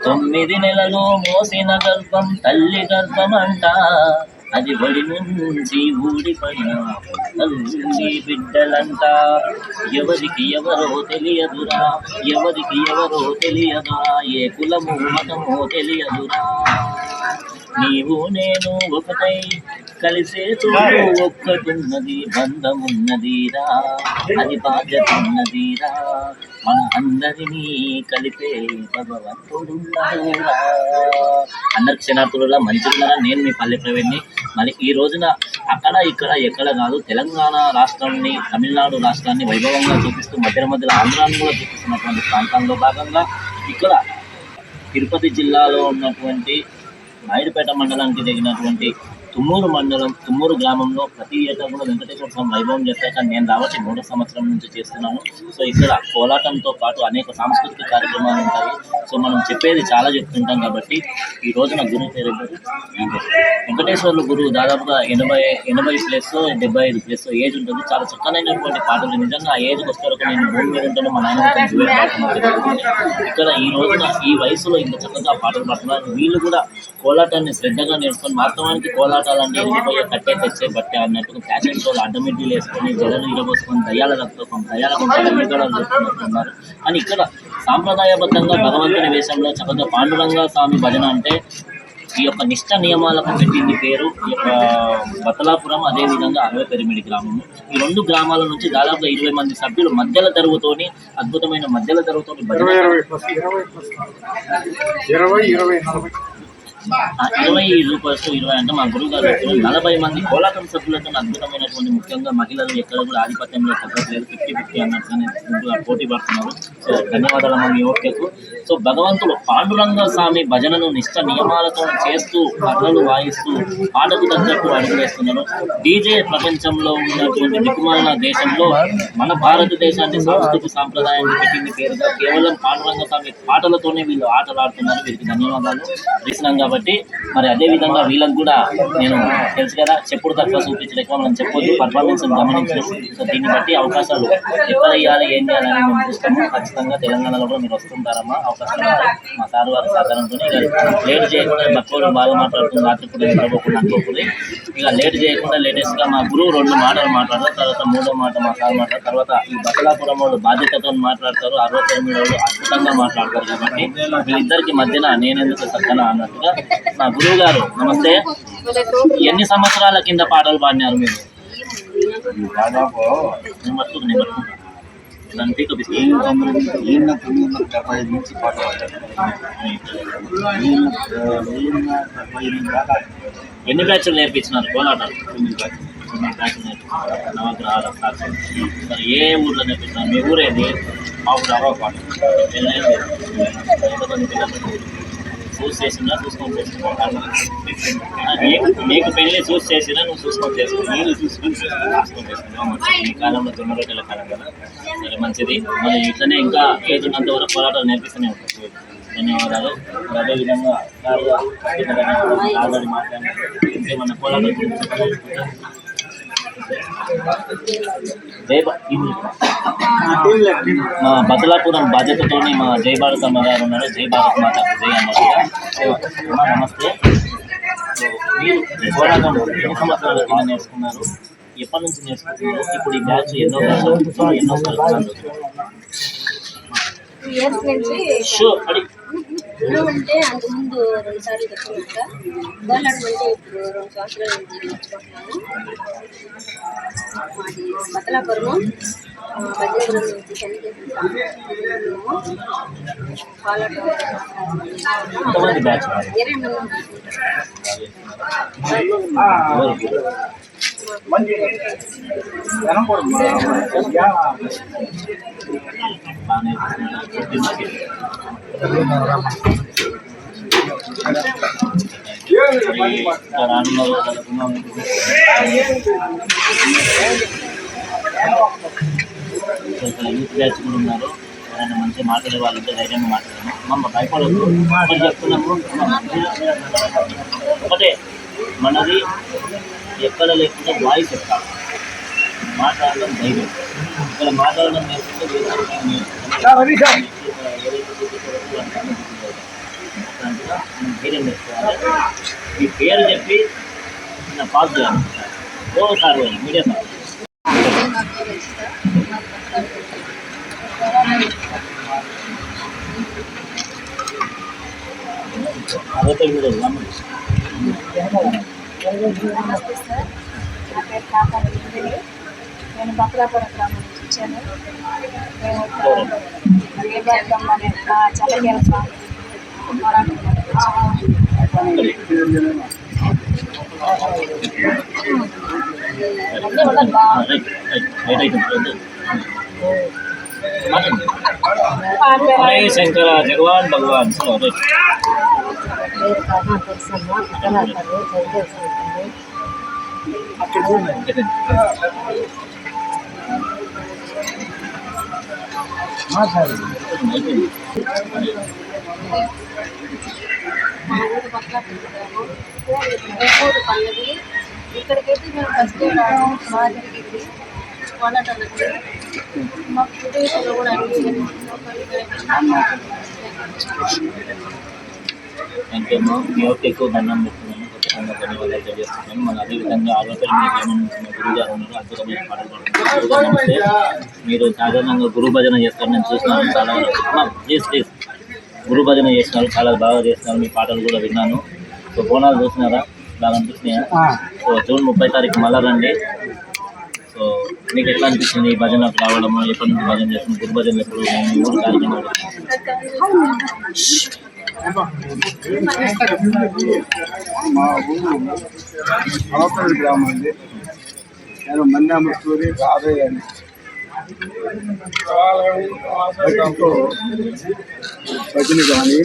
9 నెలలు మోసిన గర్భం తల్లి గర్భమంట, అది ఒడి నుంచి ఊడిపడిన తల్లి బిడ్డలంట. ఎవరికి ఎవరో తెలియదురా, ఎవరికి ఎవరో తెలియదురా, ఏ కులము మతమో తెలియదురా. నీవు నేను ఒకటై కలిసే చోటు ఒక్కటున్నది, బంధమున్నదిరా, అది బాధ్యత ఉన్నదిరా. మన అందరినీ కలిపే భగవంతుడున్నాడురా. అందరికి క్షణార్థులలో మంచిగున్నారా? నేను మీ పల్లె ప్రవీణ్ని. మరి ఈ రోజున అక్కడ ఇక్కడ ఎక్కడ కాదు, తెలంగాణ రాష్ట్రాన్ని, తమిళనాడు రాష్ట్రాన్ని వైభవంగా చూపిస్తూ మధ్య మధ్యలో ఆంధ్రాన్ని కూడా చూపిస్తున్నటువంటి ప్రాంతాల్లో భాగంగా ఇక్కడ తిరుపతి జిల్లాలో ఉన్నటువంటి నాయుడుపేట మండలానికి తగినటువంటి తుమ్మూరు మండలం, తుమ్మూరు గ్రామంలో ప్రతి ఏటా కూడా వెంకటేశ్వర స్వామి వైభవం చేస్తాక నేను రావచ్చి 3వ సంవత్సరం నుంచి చేస్తున్నాను. సో ఇక్కడ కోలాటంతో పాటు అనేక సాంస్కృతిక కార్యక్రమాలు ఉంటాయి. సో మనం చెప్పేది చాలా చెప్తుంటాం కాబట్టి ఈ రోజున గురువు పేరు వెంకటేశ్వర్లు గురువు దాదాపుగా 80+75+ ఏజ్ ఉంటుంది. చాలా చక్కనైనటువంటి పాటలు. నిజంగా ఆ ఏజ్కి వచ్చే వరకు నేను భూమి మీద ఉంటాను, మా నాయన ఇక్కడ ఈ రోజున ఈ వయసులో ఇంత చక్కగా పాటలు పాడుతున్నారు. వీళ్ళు కూడా కోలాటాన్ని శ్రద్ధగా నేర్చుకొని, వాస్తవానికి కోలాటాలన్నీ వెళ్ళిపోయే కట్టే తెచ్చే బట్టే అన్నట్టుగా ఫ్యాషన్ షోలు అడ్డమిడ్డీలు వేసుకొని జడలు ఇరబోసుకొని దయ్యాల రక్తం దయ్యాల ఎన్నికలు జరుపుకుంటున్నారు. అని ఇక్కడ సాంప్రదాయబద్ధంగా భగవంతుని వేషంలో చక్కగా పాండురంగ స్వామి భజన అంటే ఈ యొక్క నిష్ట నియమాలకు పెట్టింది పేరు ఈ యొక్క బతలాపురం, అదేవిధంగా 60 గ్రామము. ఈ 2 గ్రామాల నుంచి దాదాపుగా 20 మంది సభ్యులు మధ్యల తరుగుతోని, అద్భుతమైన మధ్యల తరుగుతోని భజన 20 అంటే మా గురువు గారు 40 మంది కోలాటం సభ్యులతో అద్భుతమైనటువంటి, ముఖ్యంగా మహిళలు ఎక్కడ కూడా ఆధిపత్యంలో తగ్గట్లేదు, 50-50 అన్నట్టుగానే పోటీ పడుతున్నారు. సో ధన్యవాదాలు మా ఓకేకు. సో భగవంతుడు పాండురంగ స్వామి భజనను నిష్ట నియమాలతో చేస్తూ కర్రలు వాయిస్తూ పాటకు తగ్గట్టు అడుగులేస్తున్నారు. డీజే ప్రపంచంలో ఉన్నటువంటి దిక్కుమాలిన దేశంలో మన భారతదేశాన్ని సంస్కృతి సాంప్రదాయాన్ని పెట్టింది పేరుగా కేవలం పాండురంగ స్వామి పాటలతోనే వీళ్ళు ఆటలాడుతున్నారు. వీరికి ధన్యవాదాలు రీసనం కాబట్టి. మరి అదేవిధంగా వీళ్ళకి కూడా నేను తెలుసు కదా, చెప్పుడు తక్కువ చూపించడం ఎక్కువ మనం చెప్పొద్దు, పర్ఫార్మెన్స్ గమనించడం. సో దీన్ని బట్టి అవకాశాలు ఎక్కడ ఇవ్వాలి, ఏం చేయాలని మేము చూస్తాము. ఖచ్చితంగా తెలంగాణలో కూడా మీరు వస్తుంటారమ్మా, అవకాశాలు మా సార్ వారి సహకారంతో. ఇక లేట్ చేయకుండా, తక్కువ బాగా మాట్లాడుతుంది, రాత్రిపూట నిద్రపోకుండా అనుకోకూడదు. ఇక లేట్ చేయకుండా లేటెస్ట్గా మా గురువు 2 మాటలు మాట్లాడతారు, తర్వాత 3వ మాట మా సార్ మాట్లాడతారు, తర్వాత ఈ బతలాపురం వాళ్ళు బాధ్యతతో మాట్లాడతారు, 69 వాళ్ళు అద్భుతంగా మాట్లాడతారు. కాబట్టి వీళ్ళిద్దరికి మధ్యన నేనెందుకు సక్కన అన్నట్టుగా మా గురువు గారు నమస్తే. ఎన్ని సంవత్సరాల కింద పాటలు పాడినారు మీరు? దాదాపు నుంచి పాట పాడారు. ఎన్ని బ్యాచ్లు నేర్పించినారు కోలాటాలు? 9 బ్యాచ్లు నేర్పించారు. నవగ్రహాల సాక్షి. మరి ఏ ఊర్లో నేర్పించినారు? మీ ఊరేది? మా ఊరు అరవపాటు. చూసి చేసినా చూసుకొని చేసుకున్నాను. నీకు పెళ్ళి చూసి చేసినా నువ్వు చూసుకొని చేసుకున్నావు, నేను చూసుకొని చేసుకున్నావు. ఈ కాలంలో 9 రోజుల కాలం కదా, సరే మంచిది. మరి ఇట్లనే ఇంకా ఏజ్ ఉన్నంత వరకు పోరాటాలు నేర్పిస్తూనే ఉంటాయి. ధన్యవాదాలు. అదేవిధంగా ఆల్రెడీ మాట్లాడినట్టు ఇంకేమన్నా పోరాటాలు మా బతలాపురం బాధ్యతతోని మా జై భారత్ అమ్మ గారు ఉన్నారు. జై భారత్ మాతకు జై అన్నట్టుగా. నమస్తే. మీరు పోరాటం ఎన్ని సంవత్సరాల కింద నేర్చుకున్నారు? ఎప్పటి నుంచి నేర్చుకుంటున్నారు? ఇప్పుడు ఈ బ్యాచ్ ఎన్నో అంటే అంతకుముందు 2 సార్లు చెప్తున్నా. గోలాటం అంటే ఇప్పుడు 2 సంవత్సరాల నుంచి నేర్చుకుంటున్నాను. మాది బతలాపురము, భజనపురం నుంచి కోలాటం 20 మంది యూత్ బ్యాచ్ కూడా ఉన్నారు. ఎవరైనా మంచిగా మాట్లాడే వాళ్ళంటే ధైర్యంగా మాట్లాడాము. మమ్మ భయపడద్దు చెప్తున్నాము. ఒకటే మనది ఎక్కడ లేకుండా వాయిస్ ఎక్కాలి, మాట్లాడడం ధైర్యం. ఇక్కడ మాట్లాడడం నేర్చుకుంటే చేస్తున్నట్టుగా మనం ధైర్యం తెచ్చుకోవాలి. మీ పేరు చెప్పి నా పాస్ చేయాలి సార్ మీడియా సార్. అదే మీరు నమస్తే సార్, నా పేరు కాపాడు. నేను బక్రాపురం గ్రామం నుంచి వచ్చాను. మేము చల్లకేల స్వామి శంకర జగవాన్ భగవాన్ సార్. పల్లవి. ఇక్కడికైతే మేము ఫస్ట్ టైం రావడం బాగా జరిగింది. కోలాటాలకి మా ఫుటేజ్లో కూడా ఇంకేమో మీ యొక్క ఎక్కువ దండం పెడుతున్నాను, ఖచ్చితంగా ధన్యవాదాలు తెలియజేస్తున్నాను. మన అదేవిధంగా ఆలోచన మీకు ఏమన్నా గురువు గారు ఉన్నారు, అద్భుతమైన పాటలు పాడుతున్నారు. మీరు సాధారణంగా గురు భజన చేస్తారు, నేను చూస్తున్నాను చాలా వరకు. ప్లీజ్ గురు భజన చేస్తున్నారు, చాలా బాగా చేస్తున్నారు. మీ పాటలు కూడా విన్నాను. సో బోనాలు చూస్తున్నారా, బాగా అనిపిస్తున్నాయా? సో జూన్ 30 తారీఖు మళ్ళా రండి. సో మీకు ఎట్లా అనిపిస్తుంది ఈ భజనకు రావడము? ఎప్పటి నుంచి భజన చేస్తుంది? గురు భజన ఎప్పుడు ఊరు కార్యక్రమాలు? మా ఊరు అవతలి గ్రామం అండి. నేను మన్యామూరి రాబోయే అని భజన కానీ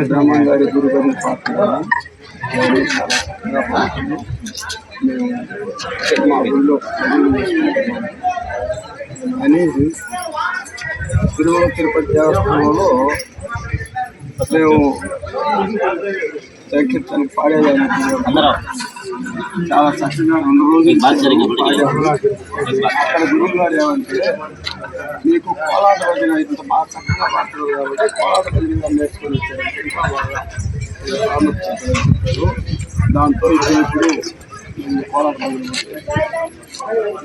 బ్రహ్మం గారి గురు భజన పాట కానీ మేము మా ఊళ్ళో అని తిరుమల తిరుపతి దేవస్థానంలో మేము సంకీర్తన పాడేదానికి చాలా చక్కగా 2 రోజులు అక్కడ గురువు గారు ఏమంటే మీకు కోలాట భజన ఇంత బాగా చక్కగా పాడతారు కాబట్టి కోలాట భజన నేర్చుకొని వచ్చారంటే ఇంకా బాగా ప్రాముఖ్యత. దాంతో ఇప్పుడు నేను కోలాట భజన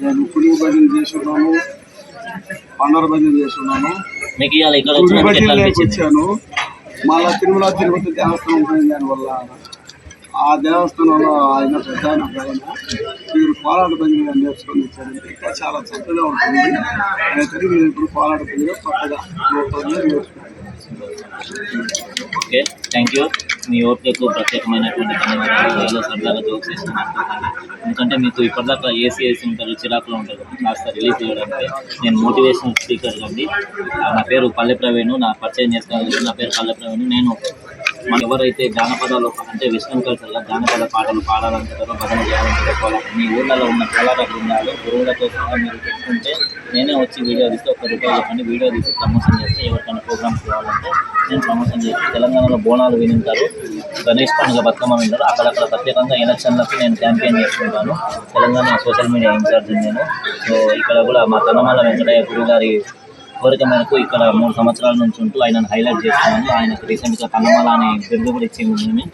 నేను పులుగు భజన చేస్తున్నాను, పండర భజన చేస్తున్నాను, మీకు ఇవాళ ఇక్కడ పులుగు భజన వచ్చాను. మళ్ళా తిరుమల తిరుపతి దేవస్థానం పోయిన దానివల్ల ఆ దేవస్థానంలో ఆయన ప్రధాన మీరు కోలాట భజన నేర్చుకొని వచ్చారంటే ఇంకా చాలా చక్కగా ఉంటుంది. అయితే మీరు ఇప్పుడు కోలాట భజన కొత్తగా నేర్చుకుంటారు. Okay, thank you. మీ ఓపికకు ప్రత్యేకమైనటువంటి ధన్యవాదాలు. ఏదో సరదాగా జోక్స్ చేస్తున్నాను, ఎందుకంటే మీకు ఇప్పటిదాకా ఏసీ ఉంటారు, చిరాకులో ఉంటారు కదా, కాస్త రిలీఫ్ చేయడానికి నేను మోటివేషనల్ స్పీకర్ అండి. నా పేరు పల్లె ప్రవీణ్, నా పరిచయం చేసుకోవాలి. నా పేరు పల్లె ప్రవీణ్. నేను మన ఎవరైతే జానపదాలు అంటే వెస్టర్న్ కల్చర్గా జానపద పాటలు పాడాలంటారో, భజన చేయాలంటారో, కోలాట మీ ఊళ్ళలో ఉన్న కోలాట బృందాలు గురువులతో సహా మీరు పెట్టుకుంటే నేనే వచ్చి వీడియో తీస్తే ₹1 చెప్పండి, వీడియో తీసి ప్రమోషన్ చేస్తే ఎవరికైనా ప్రోగ్రామ్స్ కావాలంటే నేను ప్రమోషన్ చేసి. తెలంగాణలో బోనాలు వినింటారు, గణేష్ పండుగ బతుకమ్మ వింటారు, అక్కడక్కడ ప్రత్యేకంగా ఎలక్షన్లకు నేను క్యాంపెయిన్ చేసుకుంటాను. తెలంగాణ సోషల్ మీడియా ఇన్ఛార్జ్ నేను. సో ఇక్కడ కూడా మా తనమాల వెంకటయ్య గురువు గారి కోరిక మేరకు ఇక్కడ 3 సంవత్సరాల నుంచి ఉంటూ ఆయనను హైలైట్ చేస్తున్నాను. ఆయనకు రీసెంట్గా తనమాల అనే బిరుదు కూడా ఇచ్చింది మేము.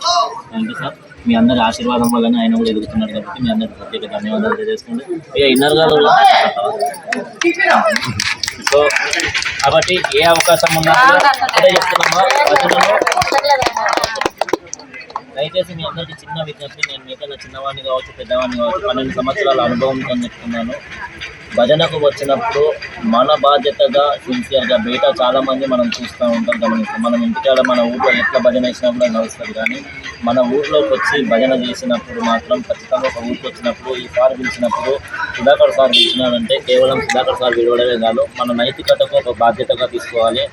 Thank you sir. మీ అందరి ఆశీర్వాదం వల్లనే ఆయన కూడా ఎదుగుతున్నారు కాబట్టి మీ అందరికీ ప్రత్యేక ధన్యవాదాలు తెలియజేసుకోండి. ఇక ఇన్నర్గా సో కాబట్టి ఏ అవకాశం ఉన్నా అదే చెప్తున్నామా భజనలో దయచేసి మీ అందరికీ చిన్న విజ్ఞప్తి. నేను మీకన్నా చిన్నవాడిని కావచ్చు, పెద్దవాడిని కావచ్చు, 12 సంవత్సరాల అనుభవంతో చెప్తున్నాను. భజనకు వచ్చినప్పుడు మన బాధ్యతగా సిన్సియర్గా బయట చాలామంది మనం చూస్తూ ఉంటాం, గమనిస్తాం. మనం ఇంటికాడ మన ఊళ్ళో ఎట్లా భజన వేసినా కూడా నడుస్తుంది, కానీ మన ఊళ్ళోకి వచ్చి భజన చేసినప్పుడు మాత్రం ఖచ్చితంగా ఒక ఊరికి వచ్చినప్పుడు ఈ సార్ పిలిచినప్పుడు సుధాకర్ సార్ పిలిచినాడంటే కేవలం సుధాకర్ సార్ విడవడమే కాదు, మన నైతికతకు ఒక బాధ్యతగా తీసుకోవాలి.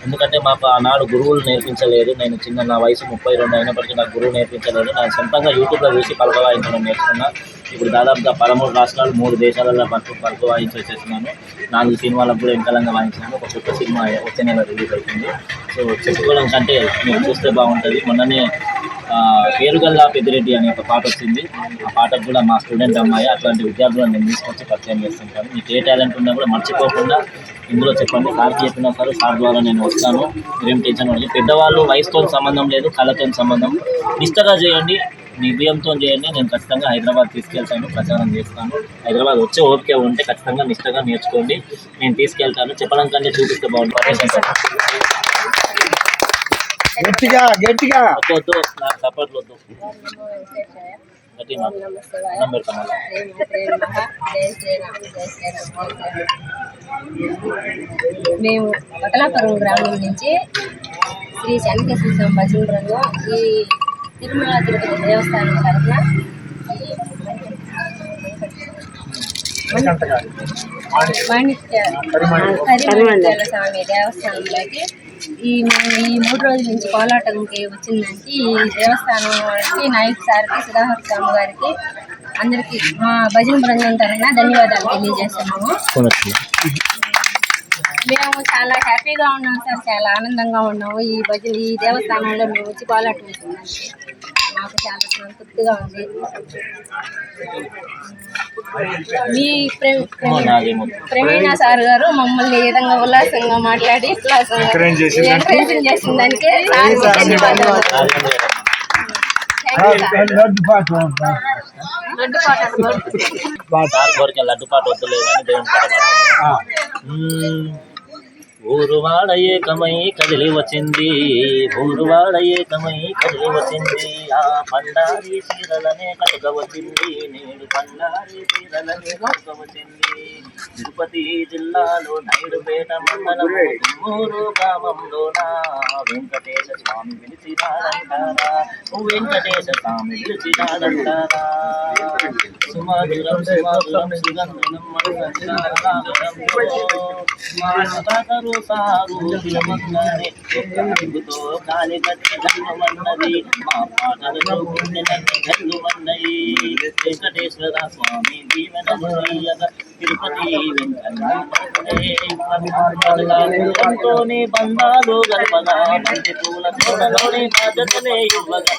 ఎందుకంటే మాకు ఆనాడు గురువులు నేర్పించలేదు. నేను నా వయసు 32 అయినప్పటికీ నాకు గురువు నేర్పించలేదు. నేను సొంతంగా యూట్యూబ్లో చూసి పలక వాయించడం నేర్చుకున్నా. ఇప్పుడు దాదాపుగా 13 రాష్ట్రాలు 3 దేశాలలో పలక వాయించి వచ్చేస్తున్నాను. 4 సినిమాలకు కూడా ఎంకలంగా వాయించినాను. ఒక కొత్త సినిమా వచ్చే నెల రిలీజ్ అవుతుంది. సో చెప్పుకోవడం కంటే మీరు చూస్తే బాగుంటుంది. మొన్ననే పేరుగల్లా పెద్దిరెడ్డి అనే ఒక పాట వచ్చింది. ఆ పాటకు కూడా మా స్టూడెంట్ అమ్మాయి, అట్లాంటి విద్యార్థులను నేను తీసుకొచ్చి పరిచయం చేస్తుంటాను. మీకు ఏ టాలెంట్ ఉన్నా కూడా మర్చిపోకుండా ఇందులో చెప్పండి. సార్కి చెప్పినా సరే సార్ ద్వారా నేను వస్తాను, మీరేం టెన్షన్ పడలేదు. పెద్దవాళ్ళు వయసుతో సంబంధం లేదు, కళతో సంబంధం. నిష్టగా చేయండి, నిర్భయంతో చేయండి. నేను ఖచ్చితంగా హైదరాబాద్ తీసుకెళ్తాను, ప్రచారం చేస్తాను. హైదరాబాద్ వచ్చే ఓపిక ఉంటే ఖచ్చితంగా నిష్టగా నేర్చుకోండి, నేను తీసుకెళ్తాను. చెప్పడం కంటే చూపిస్తే బాగుంటుంది. గట్టిగా గట్టిగా వద్దు, నాకు సపోర్ట్లు వద్దు, గట్టి మాట అన్నం పెడతాం. మేము పకలాపురం గ్రామం నుంచి శ్రీ శనకేశ్వర స్వామి భజన బృందం ఈ తిరుమల తిరుపతి దేవస్థానం తరఫున పరిమాణిత్యాల స్వామి దేవస్థానంలోకి మేము ఈ 3 రోజుల నుంచి కోలాటంకి వచ్చిందంటే ఈ దేవస్థానం వారికి నాయక్ సార్కి, సుధాకర్ స్వామి గారికి, అందరికీ మా భజన బృందం తరఫున ధన్యవాదాలు తెలియజేస్తున్నాము. మేము చాలా హ్యాపీగా ఉన్నాం సార్, చాలా ఆనందంగా ఉన్నాము. ఈ దేవస్థానంలో మేము వచ్చి కోలాటం వేసిందంటే మాకు చాలా సంతృప్తిగా ఉంది. మీ ప్రవీణ సార్ గారు మమ్మల్ని ఈ విధంగా ఉల్లాసంగా మాట్లాడి ఎంకరేజ్ చేసిన దానికి ధన్యవాదాలు. లడ్డు పాట వద్దులేదు కానీ దేవుని పాట ఊరువాడ ఏకమై కదిలి వచ్చింది, ఊరువాడ ఏకమై కదిలి వచ్చింది. ఆ పండారి చీరలనే కట్టుక వచ్చింది, నేడు పండారి చీరలనే కట్టుక వచ్చింది. తిరుపతి జిల్లాలో నైడుపేట మండలము తుమ్మూరు గ్రామంలోన వెంకటేశ స్వామి పిలిచినాడంటారా, వెంకటేశ స్వామి పిలిచినాడంటారా. సుమధురం సుమధురం సుగంధనం మనసాగరం సారు తిరుమన్నది అడుగుతో కాలి కట్టి ధర్మమన్నది, మా పాటలతో గుండెలన్నీ జల్లుమన్నయి. వెంకటేశ్వర స్వామి దీవెనలు తీయగా తిరుపతి వెంకటేశ్వరంతోనే బంధాలు గడపగా, మంచి పూల తోటలోని బాధ్యతలే ఇవ్వగా,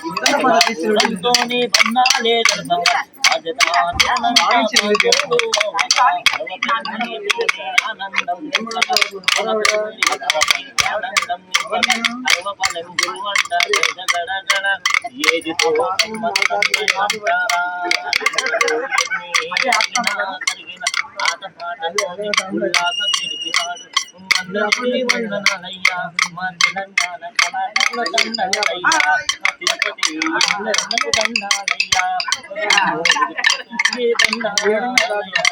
బంధాలే గడపగా ఆనందం ఏదితో ఆట పాటలోని ఉల్లాస తెలిపినాడు. అందరికీ వందనాలయ్యా, మా తెలంగాణ కళాకారుల దండాలయ్యా, మా తిరుపతి దండాలయ్యా, దండాలయ్యా.